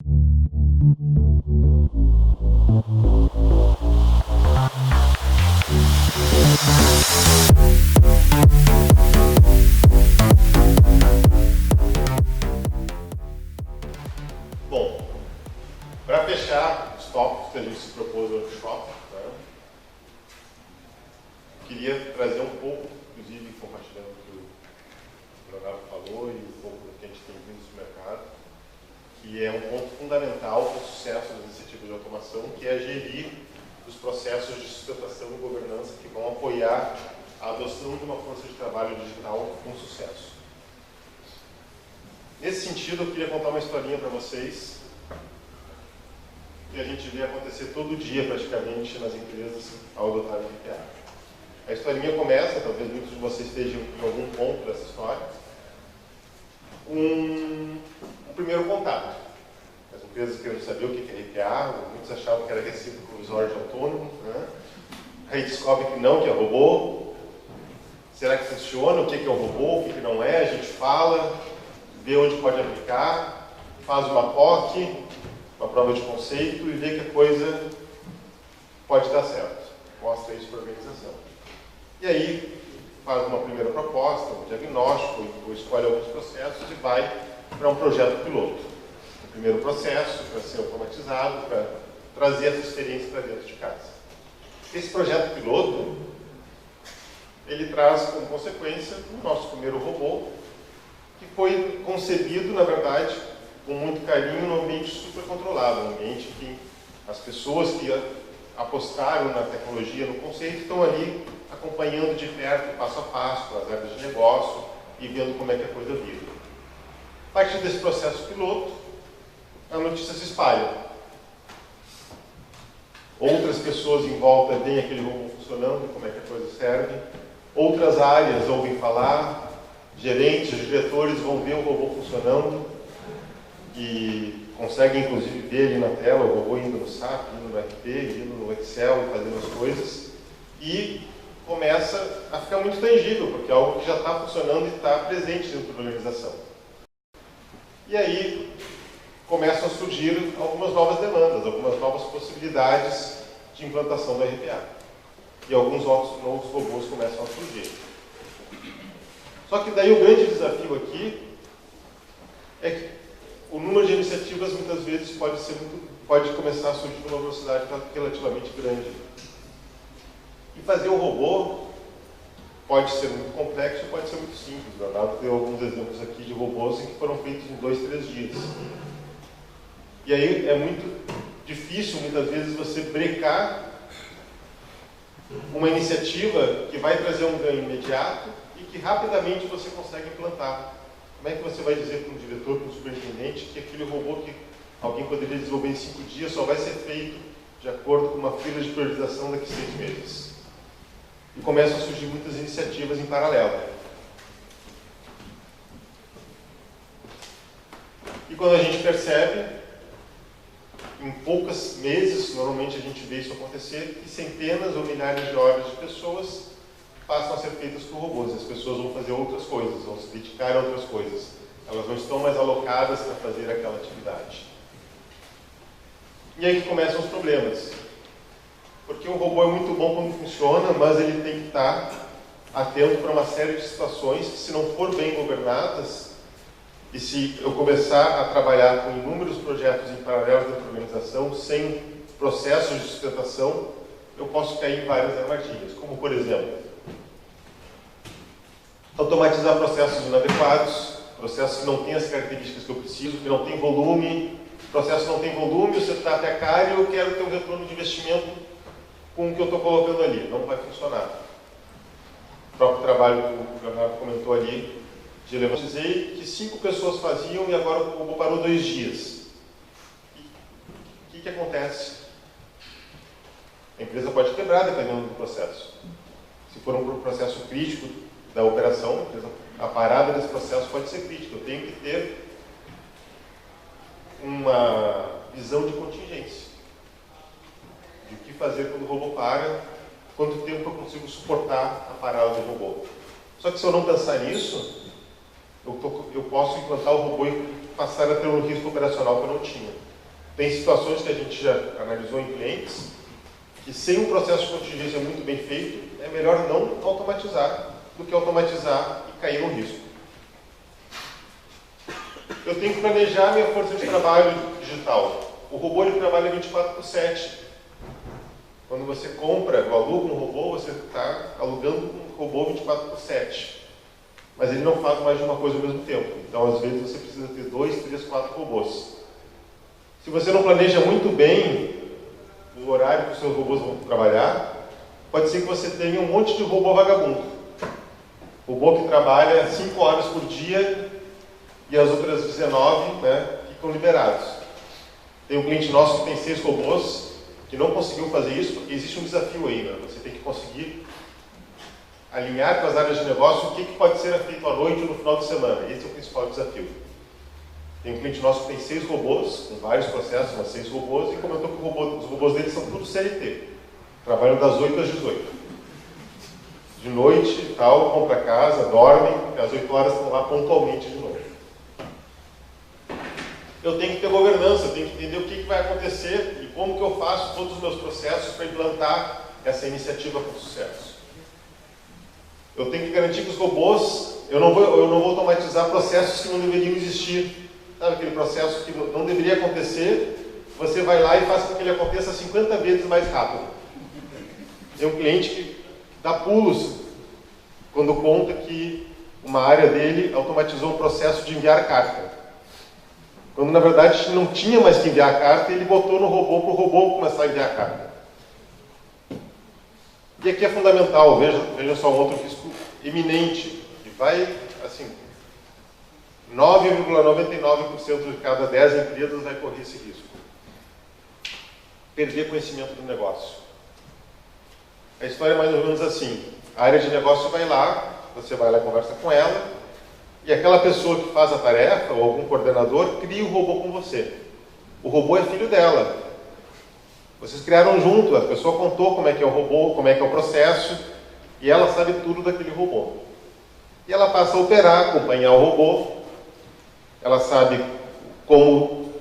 Bom, para fechar os tópicos que a gente se propôs no workshop, né, queria trazer um pouco, inclusive compartilhando o que o Leonardo falou e um pouco do que a gente tem visto no mercado, que é um ponto fundamental para o sucesso das iniciativas de automação, que é gerir os processos de sustentação e governança que vão apoiar a adoção de uma força de trabalho digital com sucesso. Nesse sentido, eu queria contar uma historinha para vocês que a gente vê acontecer todo dia, praticamente, nas empresas ao adotar o RPA. A historinha começa, talvez muitos de vocês estejam em algum ponto dessa história, um primeiro contato. As empresas querendo saber o que é RPA, muitos achavam que era recibo provisório de autônomo, né? Aí descobre que não, que é robô. Será que funciona? O que é o robô? O que não é? A gente fala, vê onde pode aplicar, faz uma POC, uma prova de conceito e vê que a coisa pode dar certo. Mostra isso para a organização. E aí faz uma primeira proposta, um diagnóstico, escolhe alguns processos e vai para um projeto piloto. O primeiro processo para ser automatizado, para trazer essa experiência para dentro de casa. Esse projeto piloto, ele traz como consequência o nosso primeiro robô, que foi concebido, na verdade, com muito carinho num ambiente super controlado, um ambiente que as pessoas que apostaram na tecnologia, no conceito, estão ali acompanhando de perto, passo a passo, as áreas de negócio e vendo como é que a coisa vira. A partir desse processo piloto, a notícia se espalha. Outras pessoas em volta veem aquele robô funcionando, como é que a coisa serve. Outras áreas ouvem falar, gerentes, diretores vão ver o robô funcionando e conseguem, inclusive, ver ali na tela o robô indo no SAP, indo no RP, indo no Excel, fazendo as coisas. E começa a ficar muito tangível, porque é algo que já está funcionando e está presente dentro da organização. E aí começam a surgir algumas novas demandas, algumas novas possibilidades de implantação do RPA. E alguns novos robôs começam a surgir. Só que daí o grande desafio aqui é que o número de iniciativas muitas vezes pode começar a surgir numa velocidade relativamente grande. E fazer um robô pode ser muito complexo, pode ser muito simples. O Leonardo deu alguns exemplos aqui de robôs que foram feitos em 2, 3 dias. E aí é muito difícil, muitas vezes, você brecar uma iniciativa que vai trazer um ganho imediato e que rapidamente você consegue implantar. Como é que você vai dizer para um diretor, para um superintendente, que aquele robô que alguém poderia desenvolver em 5 dias só vai ser feito de acordo com uma fila de priorização daqui a 6 meses? E começam a surgir muitas iniciativas em paralelo. E quando a gente percebe, em poucos meses, normalmente a gente vê isso acontecer, que centenas ou milhares de horas de pessoas passam a ser feitas por robôs. As pessoas vão fazer outras coisas, vão se dedicar a outras coisas. Elas não estão mais alocadas para fazer aquela atividade. E aí que começam os problemas. Porque o robô é muito bom quando funciona, mas ele tem que estar atento para uma série de situações que, se não for bem governadas, e se eu começar a trabalhar com inúmeros projetos em paralelo dentro da organização, sem processos de sustentação, eu posso cair em várias armadilhas. Como, por exemplo, automatizar processos inadequados, processos que não têm as características que eu preciso, que não tem volume. O processo não tem volume, o setup é caro e eu quero ter um retorno de investimento com o que eu estou colocando ali. Não vai funcionar. O próprio trabalho que o Leonardo comentou ali, de levantar que 5 pessoas faziam e agora o robô parou 2 dias. O que acontece? A empresa pode quebrar dependendo do processo. Se for um processo crítico da operação, a parada desse processo pode ser crítica. Eu tenho que ter uma visão de contingência. De o que fazer quando o robô para, quanto tempo eu consigo suportar a parada do robô. Só que se eu não pensar nisso, eu posso implantar o robô e passar a ter um risco operacional que eu não tinha. Tem situações que a gente já analisou em clientes que sem um processo de contingência muito bem feito, é melhor não automatizar do que automatizar e cair no risco. Eu tenho que planejar minha força de trabalho digital. O robô ele trabalha 24/7. Quando você compra ou aluga um robô, você está alugando um robô 24/7. Mas ele não faz mais de uma coisa ao mesmo tempo. Então, às vezes, você precisa ter 2, 3, 4 robôs. Se você não planeja muito bem o horário que os seus robôs vão trabalhar, pode ser que você tenha um monte de robô vagabundo. Robô que trabalha 5 horas por dia e as outras 19, né, ficam liberados. Tem um cliente nosso que tem 6 robôs que não conseguiu fazer isso porque existe um desafio aí, né? Você tem que conseguir alinhar com as áreas de negócio o que pode ser feito à noite ou no final de semana. Esse é o principal desafio. Tem um cliente nosso que tem 6 robôs, com vários processos, mas 6 robôs, e comentou que os robôs dele são tudo CLT. Trabalham das 8 às 18. De noite e tal, vão para casa, dormem, e às 8 horas estão lá pontualmente de novo. Eu tenho que ter governança, eu tenho que entender o que vai acontecer e como que eu faço todos os meus processos para implantar essa iniciativa com sucesso. Eu tenho que garantir que os robôs, eu não vou automatizar processos que não deveriam existir. Sabe aquele processo que não deveria acontecer, você vai lá e faz com que ele aconteça 50 vezes mais rápido. Tem um cliente que dá pulos quando conta que uma área dele automatizou o processo de enviar carta. Quando na verdade não tinha mais que enviar carta, ele botou no robô para o robô começar a enviar carta. E aqui é fundamental, veja só um outro risco iminente, que vai, assim, 9,99% de cada 10 empresas vai correr esse risco. Perder conhecimento do negócio. A história é mais ou menos assim. A área de negócio vai lá, você vai lá e conversa com ela, e aquela pessoa que faz a tarefa, ou algum coordenador, cria o robô com você. O robô é filho dela. Vocês criaram junto, a pessoa contou como é que é o robô, como é que é o processo, e ela sabe tudo daquele robô. E ela passa a operar, acompanhar o robô, ela sabe como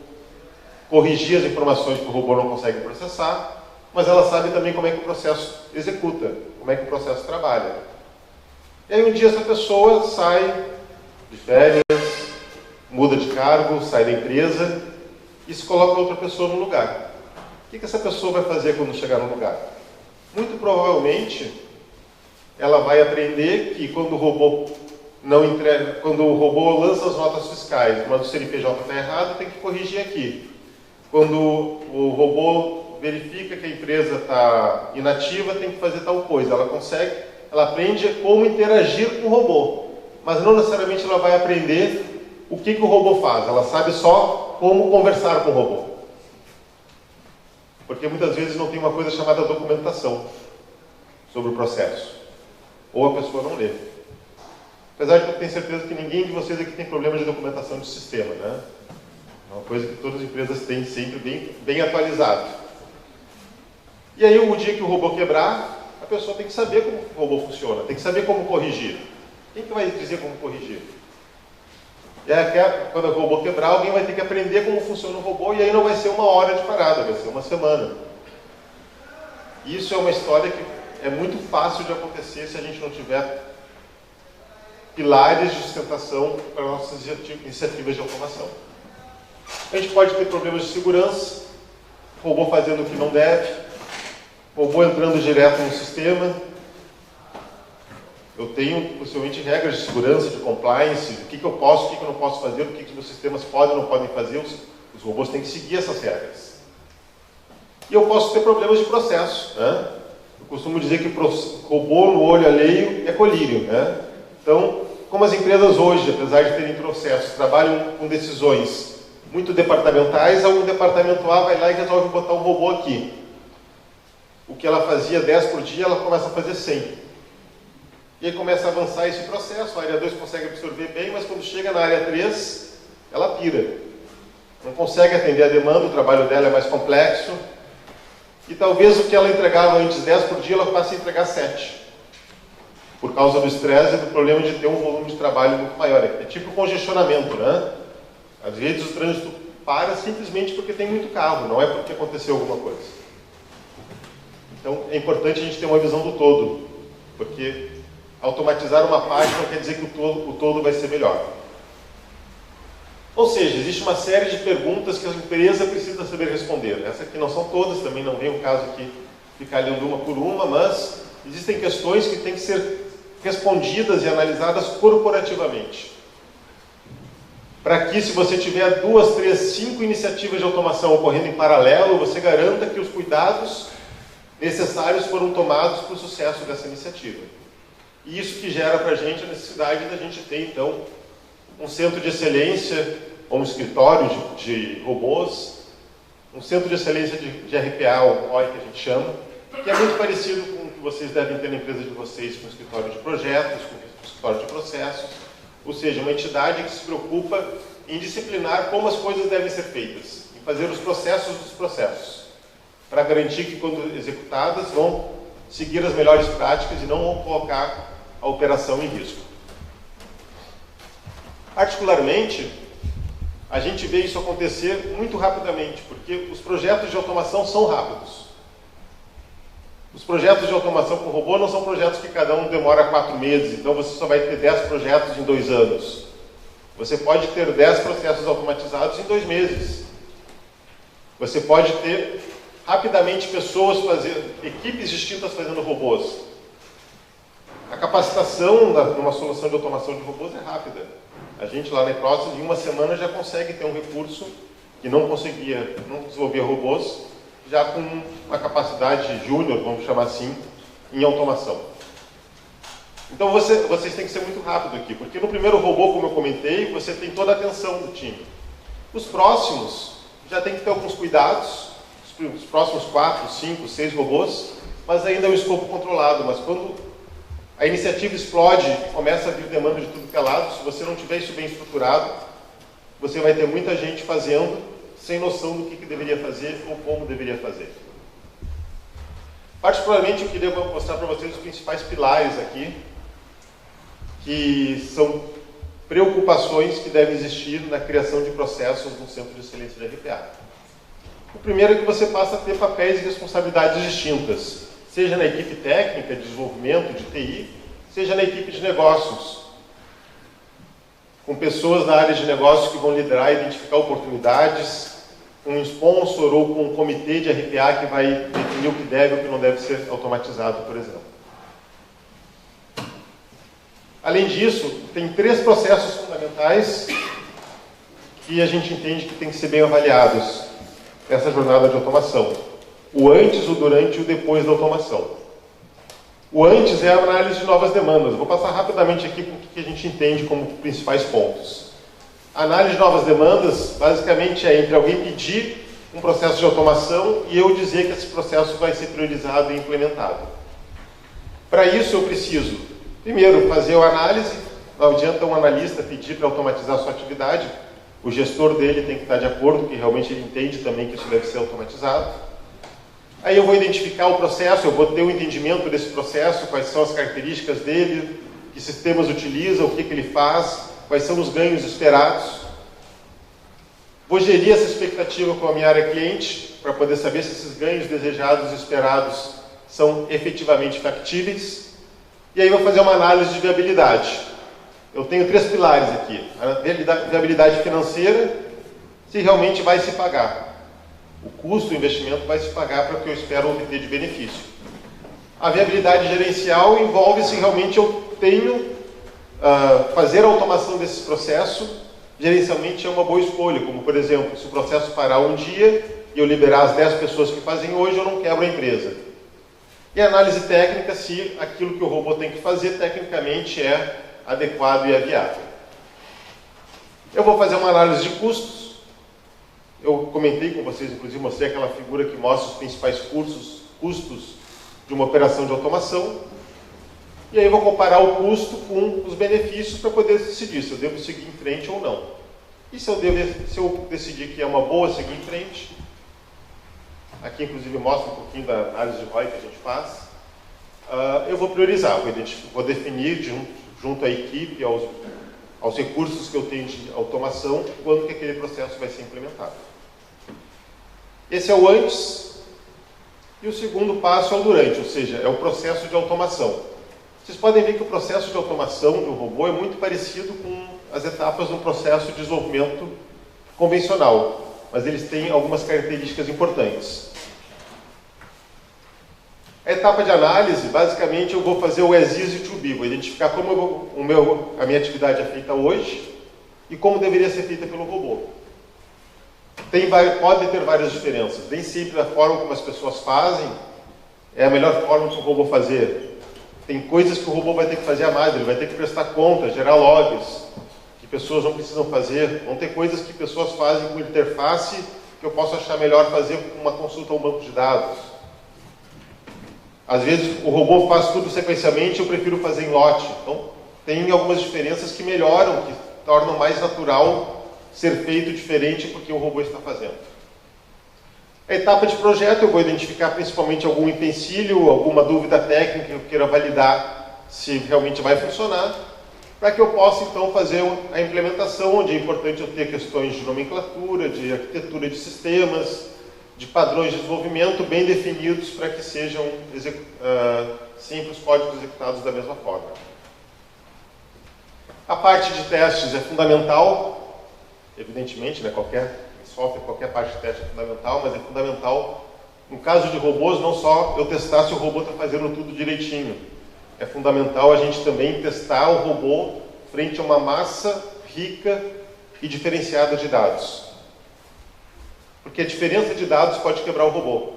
corrigir as informações que o robô não consegue processar, mas ela sabe também como é que o processo executa, como é que o processo trabalha. E aí um dia essa pessoa sai de férias, muda de cargo, sai da empresa e se coloca outra pessoa no lugar. O que essa pessoa vai fazer quando chegar no lugar? Muito provavelmente ela vai aprender que quando o robô lança as notas fiscais, mas o CNPJ está errado, tem que corrigir aqui. Quando o robô verifica que a empresa está inativa, tem que fazer tal coisa. Ela aprende como interagir com o robô, mas não necessariamente ela vai aprender o que o robô faz. Ela sabe só como conversar com o robô. Porque muitas vezes não tem uma coisa chamada documentação sobre o processo. Ou a pessoa não lê. Apesar de que eu tenho certeza que ninguém de vocês aqui tem problema de documentação de sistema, né? É uma coisa que todas as empresas têm sempre bem atualizado. E aí, o dia que o robô quebrar, a pessoa tem que saber como o robô funciona, tem que saber como corrigir. Quem que vai dizer como corrigir? E aí, quando o robô quebrar, alguém vai ter que aprender como funciona o robô, e aí não vai ser 1 hora de parada, vai ser 1 semana. Isso é uma história que é muito fácil de acontecer se a gente não tiver pilares de sustentação para nossas iniciativas de automação. A gente pode ter problemas de segurança, robô fazendo o que não deve, robô entrando direto no sistema. Eu tenho, possivelmente, regras de segurança, de compliance, do que eu posso, o que eu não posso fazer, o que os meus sistemas podem ou não podem fazer. Os robôs têm que seguir essas regras. E eu posso ter problemas de processo, né? Eu costumo dizer que robô no olho alheio é colírio, né? Então, como as empresas hoje, apesar de terem processos, trabalham com decisões muito departamentais, algum departamento A vai lá e resolve botar um robô aqui. O que ela fazia 10 por dia, ela começa a fazer 100. E aí começa a avançar esse processo, a área 2 consegue absorver bem, mas quando chega na área 3, ela pira. Não consegue atender a demanda, o trabalho dela é mais complexo. E talvez o que ela entregava antes 10 por dia, ela passe a entregar 7. Por causa do estresse e do problema de ter um volume de trabalho muito maior. É tipo congestionamento, né? As redes do trânsito para simplesmente porque tem muito carro, não é porque aconteceu alguma coisa. Então, é importante a gente ter uma visão do todo, porque automatizar uma parte não quer dizer que o todo vai ser melhor. Ou seja, existe uma série de perguntas que a empresa precisa saber responder. Essas aqui não são todas, também não vem o caso aqui ficar lendo uma por uma, mas existem questões que têm que ser respondidas e analisadas corporativamente. Para que, se você tiver 2, 3, 5 iniciativas de automação ocorrendo em paralelo, você garanta que os cuidados necessários foram tomados para o sucesso dessa iniciativa. E isso que gera para a gente a necessidade da gente ter, então, um centro de excelência, ou um escritório de robôs, um centro de excelência de RPA, ou OI, que a gente chama, que é muito parecido com o que vocês devem ter na empresa de vocês, com o escritório de projetos, com o escritório de processos, ou seja, uma entidade que se preocupa em disciplinar como as coisas devem ser feitas, em fazer os processos dos processos, para garantir que, quando executadas, vão seguir as melhores práticas e não vão colocar a operação em risco. Particularmente, a gente vê isso acontecer muito rapidamente, porque os projetos de automação são rápidos. Os projetos de automação com robô não são projetos que cada um demora 4 meses, então você só vai ter 10 projetos em 2 anos. Você pode ter 10 processos automatizados em 2 meses. Você pode ter rapidamente pessoas equipes distintas fazendo robôs. A capacitação numa solução de automação de robôs é rápida. A gente lá na Ecrosis, em 1 semana, já consegue ter um recurso que não desenvolvia robôs, já com uma capacidade júnior, vamos chamar assim, em automação. Então vocês têm que ser muito rápido aqui, porque no primeiro robô, como eu comentei, você tem toda a atenção do time. Os próximos já tem que ter alguns cuidados, os próximos 4, 5, 6 robôs, mas ainda é um escopo controlado. Mas quando a iniciativa explode, começa a vir demanda de tudo que é lado, se você não tiver isso bem estruturado, você vai ter muita gente fazendo sem noção do que deveria fazer ou como deveria fazer. Particularmente, eu queria mostrar para vocês os principais pilares aqui, que são preocupações que devem existir na criação de processos no Centro de Excelência de RPA. O primeiro é que você passa a ter papéis e responsabilidades distintas, seja na equipe técnica, de desenvolvimento, de TI, seja na equipe de negócios, com pessoas na área de negócios que vão liderar e identificar oportunidades, com um sponsor ou com um comitê de RPA que vai definir o que deve e o que não deve ser automatizado, por exemplo. Além disso, tem 3 processos fundamentais que a gente entende que tem que ser bem avaliados nessa jornada de automação. O antes, o durante e o depois da automação. O antes é a análise de novas demandas. Eu vou passar rapidamente aqui por que a gente entende como principais pontos. A análise de novas demandas, basicamente, é entre alguém pedir um processo de automação e eu dizer que esse processo vai ser priorizado e implementado. Para isso, eu preciso, primeiro, fazer a análise. Não adianta um analista pedir para automatizar a sua atividade. O gestor dele tem que estar de acordo, que realmente ele entende também que isso deve ser automatizado. Aí eu vou identificar o processo, eu vou ter o entendimento desse processo, quais são as características dele, que sistemas utiliza, o que ele faz, quais são os ganhos esperados. Vou gerir essa expectativa com a minha área cliente, para poder saber se esses ganhos desejados e esperados são efetivamente factíveis. E aí vou fazer uma análise de viabilidade. Eu tenho 3 pilares aqui. A viabilidade financeira, se realmente vai se pagar. O custo do investimento vai se pagar para o que eu espero obter de benefício. A viabilidade gerencial envolve se realmente eu tenho fazer a automação desse processo, gerencialmente é uma boa escolha, como por exemplo, se o processo parar um dia e eu liberar as 10 pessoas que fazem hoje, eu não quebro a empresa. E a análise técnica, se aquilo que o robô tem que fazer tecnicamente é adequado e é viável. Eu vou fazer uma análise de custos. Eu comentei com vocês, inclusive mostrei aquela figura que mostra os principais custos de uma operação de automação. E aí eu vou comparar o custo com os benefícios para poder decidir se eu devo seguir em frente ou não. E se eu decidir que é uma boa seguir em frente, aqui inclusive mostra um pouquinho da análise de ROI que a gente faz, eu vou priorizar, vou definir junto à equipe, aos recursos que eu tenho de automação, quando que aquele processo vai ser implementado. Esse é o antes, e o segundo passo é o durante, ou seja, é o processo de automação. Vocês podem ver que o processo de automação de um robô é muito parecido com as etapas de um processo de desenvolvimento convencional, mas eles têm algumas características importantes. A etapa de análise, basicamente, eu vou fazer o as is e to be, vou identificar como a minha atividade é feita hoje e como deveria ser feita pelo robô. Pode ter várias diferenças, nem sempre a forma como as pessoas fazem é a melhor forma que o robô fazer. Tem coisas que o robô vai ter que fazer a mais, ele vai ter que prestar conta, gerar logs, que pessoas não precisam fazer. Vão ter coisas que pessoas fazem com interface que eu posso achar melhor fazer com uma consulta a um banco de dados. Às vezes o robô faz tudo sequencialmente, eu prefiro fazer em lote. Então, tem algumas diferenças que melhoram, que tornam mais natural ser feito diferente porque o robô está fazendo. A etapa de projeto, eu vou identificar principalmente algum empecilho, alguma dúvida técnica que eu queira validar se realmente vai funcionar, para que eu possa então fazer a implementação, onde é importante eu ter questões de nomenclatura, de arquitetura de sistemas, de padrões de desenvolvimento bem definidos para que sejam sempre os códigos executados da mesma forma. A parte de testes é fundamental, evidentemente, né, qualquer software, qualquer parte de teste é fundamental, mas é fundamental, no caso de robôs, não só eu testar se o robô está fazendo tudo direitinho. É fundamental a gente também testar o robô frente a uma massa rica e diferenciada de dados. Porque a diferença de dados pode quebrar o robô.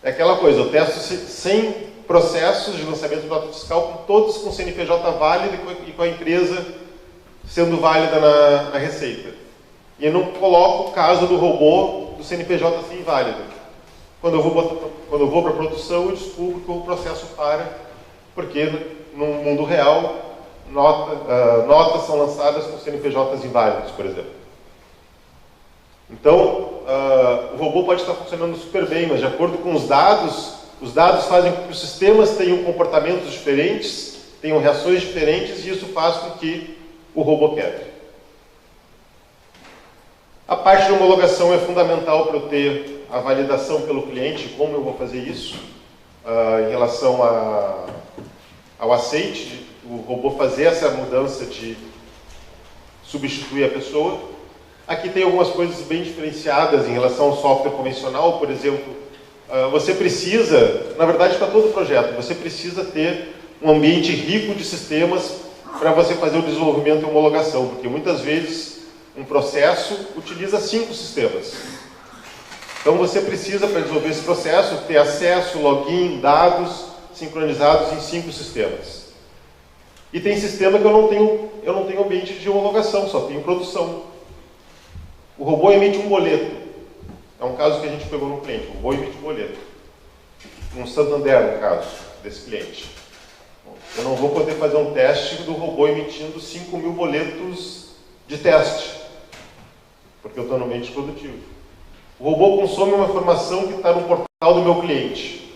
É aquela coisa, eu testo 100 processos de lançamento de nota fiscal, todos com CNPJ válido e com a empresa sendo válida na receita. E eu não coloco o caso do robô do CNPJ ser inválido. Quando eu vou para a produção, eu descubro que o processo para, porque no mundo real, notas são lançadas com CNPJs inválidos, por exemplo. Então, o robô pode estar funcionando super bem, mas de acordo com os dados fazem com que os sistemas tenham comportamentos diferentes, tenham reações diferentes, e isso faz com que o robô quebre. A parte de homologação é fundamental para eu ter a validação pelo cliente, como eu vou fazer isso, em relação ao aceite, o robô fazer essa mudança de substituir a pessoa. Aqui tem algumas coisas bem diferenciadas em relação ao software convencional, por exemplo, você precisa, na verdade para todo projeto, você precisa ter um ambiente rico de sistemas para você fazer o desenvolvimento e homologação, porque muitas vezes um processo utiliza 5 sistemas. Então você precisa, para desenvolver esse processo, ter acesso, login, dados sincronizados em 5 sistemas. E tem sistema que eu não tenho ambiente de homologação, só tenho produção. O robô emite um boleto. É um caso que a gente pegou no cliente. O robô emite um boleto. Um Santander, no caso, desse cliente. Eu não vou poder fazer um teste do robô emitindo 5.000 boletos de teste, porque eu estou no ambiente produtivo. O robô consome uma informação que está no portal do meu cliente.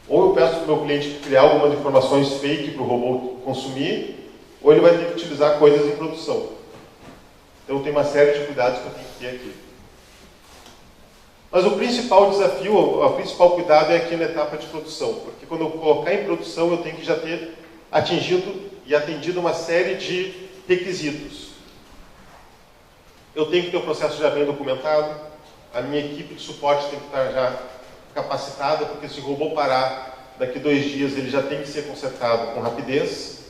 Ou eu peço para o meu cliente criar algumas informações fake para o robô consumir, ou ele vai ter que utilizar coisas em produção. Então tem uma série de cuidados que eu tenho que ter aqui. Mas o principal desafio, o principal cuidado é aqui na etapa de produção, porque quando eu colocar em produção eu tenho que já ter atingido e atendido uma série de requisitos. Eu tenho que ter o processo já bem documentado, a minha equipe de suporte tem que estar já capacitada, porque se o robô parar daqui 2 dias ele já tem que ser consertado com rapidez.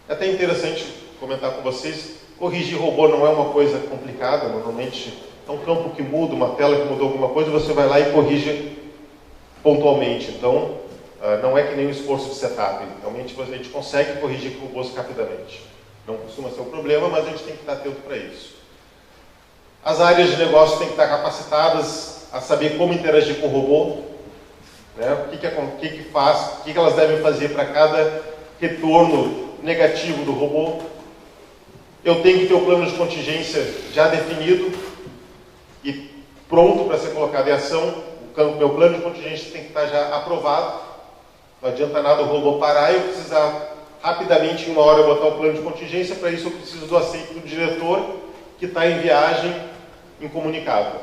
É até interessante comentar com vocês, corrigir robô não é uma coisa complicada, normalmente é um campo que muda, uma tela que mudou alguma coisa, você vai lá e corrige pontualmente. Então, não é que nem um esforço de setup. Realmente a gente consegue corrigir robôs rapidamente. Não costuma ser um problema, mas a gente tem que estar atento para isso. As áreas de negócio têm que estar capacitadas a saber como interagir com o robô, né? O que elas devem fazer para cada retorno negativo do robô. Eu tenho que ter o plano de contingência já definido e pronto para ser colocado em ação. O meu plano de contingência tem que estar já aprovado. Não adianta nada o robô parar e eu precisar rapidamente, em uma hora, botar o plano de contingência. Para isso eu preciso do aceite do diretor, que está em viagem incomunicável.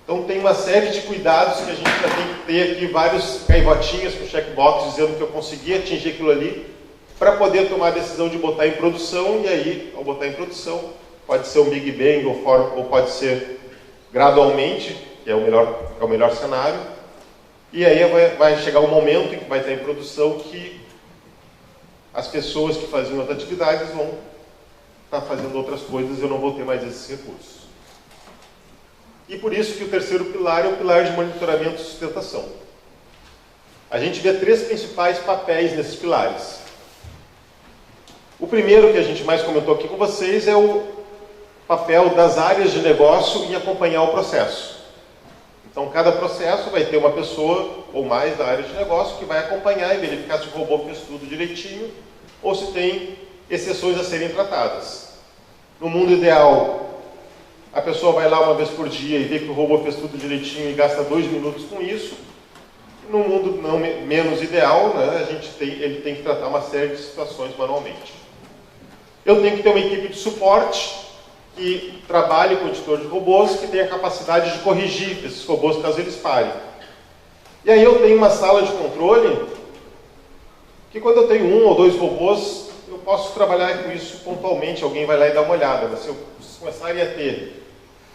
Então tem uma série de cuidados que a gente já tem que ter aqui, vários caivotinhas com checkbox dizendo que eu consegui atingir aquilo ali, para poder tomar a decisão de botar em produção. E aí, ao botar em produção, pode ser um Big Bang ou pode ser gradualmente, que é o melhor cenário. E aí vai chegar um momento em que vai estar em produção que as pessoas que faziam as atividades vão estar fazendo outras coisas e eu não vou ter mais esses recursos. E por isso que o terceiro pilar é o pilar de monitoramento e sustentação. A gente vê 3 principais papéis nesses pilares. O primeiro, que a gente mais comentou aqui com vocês, é o papel das áreas de negócio em acompanhar o processo. Então, cada processo vai ter uma pessoa ou mais da área de negócio que vai acompanhar e verificar se o robô fez tudo direitinho ou se tem exceções a serem tratadas. No mundo ideal, a pessoa vai lá uma vez por dia e vê que o robô fez tudo direitinho e gasta 2 minutos com isso. No mundo não menos ideal, né, ele tem que tratar uma série de situações manualmente. Eu tenho que ter uma equipe de suporte que trabalhe com o editor de robôs, que tenha a capacidade de corrigir esses robôs caso eles parem. E aí eu tenho uma sala de controle, que quando eu tenho 1 ou 2 robôs, eu posso trabalhar com isso pontualmente, alguém vai lá e dá uma olhada. Mas se eu começarem a ter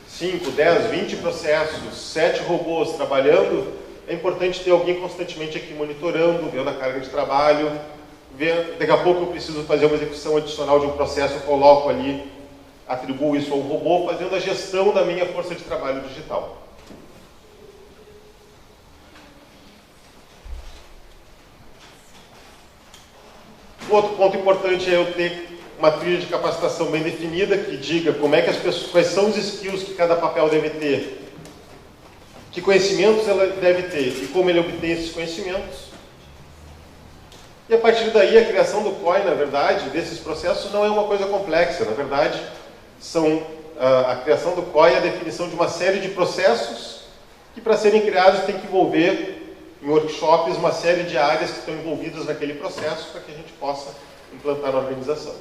5, 10, 20 processos, 7 robôs trabalhando, é importante ter alguém constantemente aqui monitorando, vendo a carga de trabalho, daqui a pouco eu preciso fazer uma execução adicional de um processo, eu coloco ali, atribuo isso ao robô, fazendo a gestão da minha força de trabalho digital. Um outro ponto importante é eu ter uma trilha de capacitação bem definida, que diga como é que as pessoas, quais são os skills que cada papel deve ter, que conhecimentos ela deve ter e como ele obtém esses conhecimentos. E a partir daí, a criação do COI, na verdade, desses processos não é uma coisa complexa. Na verdade, a criação do COI é a definição de uma série de processos que, para serem criados, tem que envolver, em workshops, uma série de áreas que estão envolvidas naquele processo para que a gente possa implantar na organização.